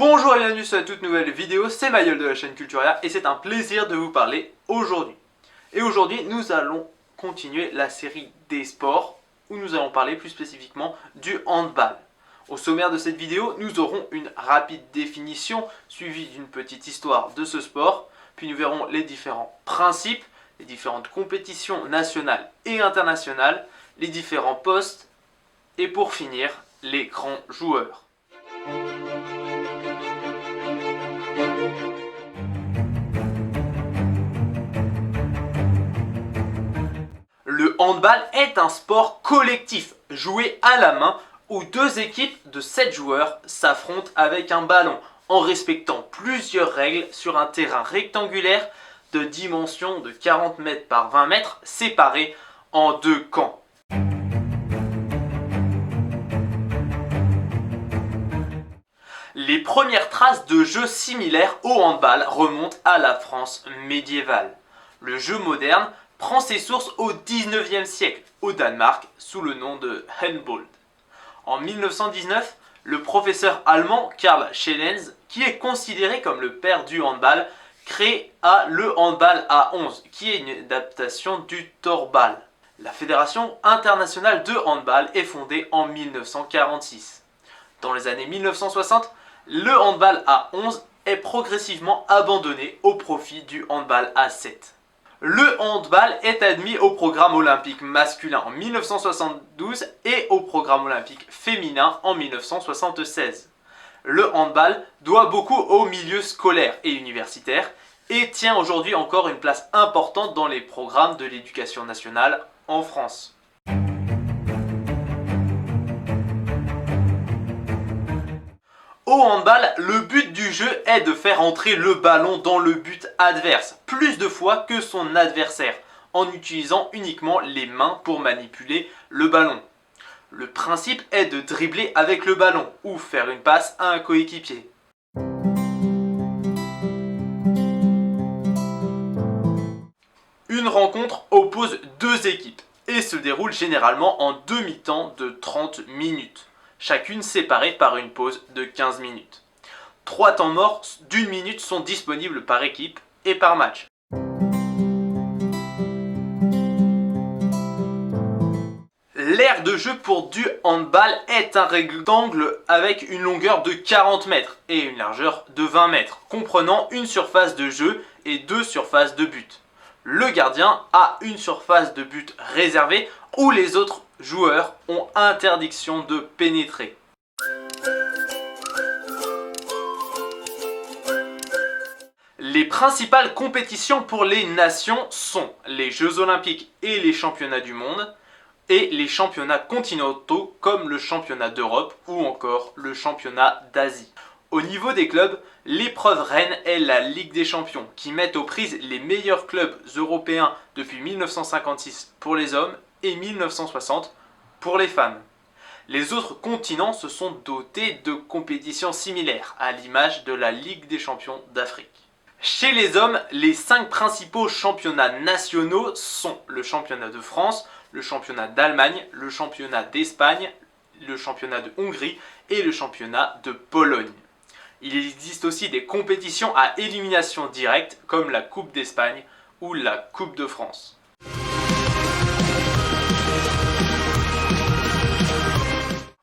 Bonjour et bienvenue sur une toute nouvelle vidéo, c'est Mayol de la chaîne Culturia et c'est un plaisir de vous parler aujourd'hui. Et aujourd'hui nous allons continuer la série des sports où nous allons parler plus spécifiquement du handball. Au sommaire de cette vidéo, nous aurons une rapide définition suivie d'une petite histoire de ce sport, puis nous verrons les différents principes, les différentes compétitions nationales et internationales, les différents postes et pour finir, les grands joueurs. Le handball est un sport collectif joué à la main où deux équipes de 7 joueurs s'affrontent avec un ballon en respectant plusieurs règles sur un terrain rectangulaire de dimension de 40 mètres par 20 mètres séparés en deux camps. Les premières traces de jeux similaires au handball remontent à la France médiévale. Le jeu moderne prend ses sources au 19e siècle, au Danemark, sous le nom de handball. En 1919, le professeur allemand Karl Schellens, qui est considéré comme le père du handball, créa le handball à 11, qui est une adaptation du torball. La Fédération internationale de handball est fondée en 1946. Dans les années 1960, le handball à 11 est progressivement abandonné au profit du handball à 7. Le handball est admis au programme olympique masculin en 1972 et au programme olympique féminin en 1976. Le handball doit beaucoup au milieu scolaire et universitaire et tient aujourd'hui encore une place importante dans les programmes de l'éducation nationale en France. Au handball, le but du jeu est de faire entrer le ballon dans le but adverse, plus de fois que son adversaire, en utilisant uniquement les mains pour manipuler le ballon. Le principe est de dribbler avec le ballon ou faire une passe à un coéquipier. Une rencontre oppose deux équipes et se déroule généralement en demi-temps de 30 minutes. Chacune séparée par une pause de 15 minutes. 3 temps morts d'1 minute sont disponibles par équipe et par match. L'aire de jeu pour du handball est un rectangle avec une longueur de 40 mètres et une largeur de 20 mètres, comprenant une surface de jeu et 2 surfaces de but. Le gardien a une surface de but réservée où les autres joueurs ont interdiction de pénétrer. Les principales compétitions pour les nations sont les Jeux Olympiques et les Championnats du monde et les championnats continentaux comme le Championnat d'Europe ou encore le Championnat d'Asie. Au niveau des clubs, l'épreuve reine est la Ligue des Champions qui met aux prises les meilleurs clubs européens depuis 1956 pour les hommes et 1960 pour les femmes. Les autres continents se sont dotés de compétitions similaires, à l'image de la Ligue des Champions d'Afrique. Chez les hommes, les 5 principaux championnats nationaux sont le championnat de France, le championnat d'Allemagne, le championnat d'Espagne, le championnat de Hongrie et le championnat de Pologne. Il existe aussi des compétitions à élimination directe comme la Coupe d'Espagne ou la Coupe de France.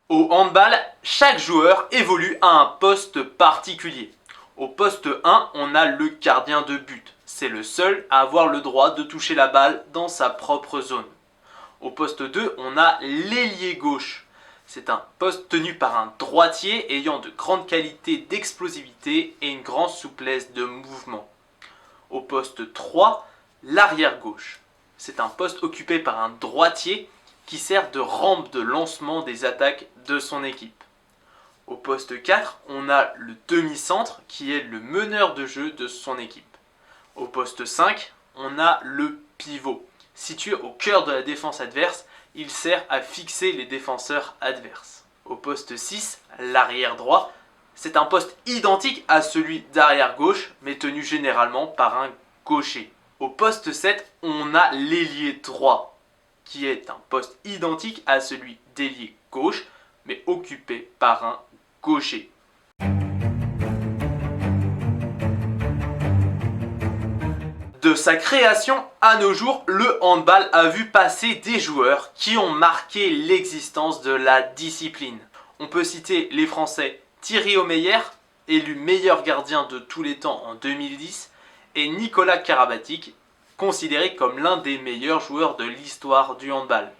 Au handball, chaque joueur évolue à un poste particulier. Au poste 1, on a le gardien de but. C'est le seul à avoir le droit de toucher la balle dans sa propre zone. Au poste 2, on a l'ailier gauche. C'est un poste tenu par un droitier ayant de grandes qualités d'explosivité et une grande souplesse de mouvement. Au poste 3, l'arrière gauche. C'est un poste occupé par un droitier qui sert de rampe de lancement des attaques de son équipe. Au poste 4, on a le demi-centre qui est le meneur de jeu de son équipe. Au poste 5, on a le pivot. Situé au cœur de la défense adverse, il sert à fixer les défenseurs adverses. Au poste 6, l'arrière droit, c'est un poste identique à celui d'arrière gauche, mais tenu généralement par un gaucher. Au poste 7, on a l'ailier droit, qui est un poste identique à celui d'ailier gauche, mais occupé par un gaucher. De sa création à nos jours, le handball a vu passer des joueurs qui ont marqué l'existence de la discipline. On peut citer les Français Thierry Omeyer, élu meilleur gardien de tous les temps en 2010, et Nicolas Karabatic, considéré comme l'un des meilleurs joueurs de l'histoire du handball.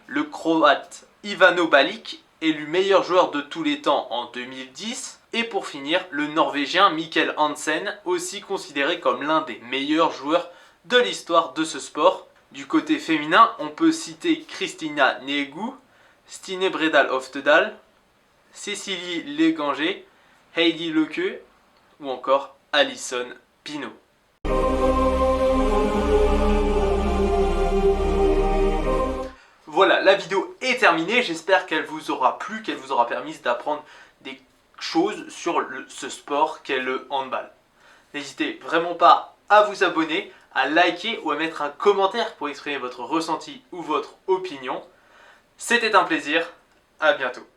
Le Croate Ivano Balic, élu meilleur joueur de tous les temps en 2010, et pour finir, le Norvégien Mikkel Hansen, aussi considéré comme l'un des meilleurs joueurs de l'histoire de ce sport. Du côté féminin, on peut citer Christina Negu, Stine Bredal Oftedal, Cécilie Leganger, Heidi Leque ou encore Alison Pinault. Voilà, la vidéo est terminée, j'espère qu'elle vous aura plu, qu'elle vous aura permis d'apprendre des choses sur ce sport qu'est le handball. N'hésitez vraiment pas à vous abonner, à liker ou à mettre un commentaire pour exprimer votre ressenti ou votre opinion. C'était un plaisir, à bientôt.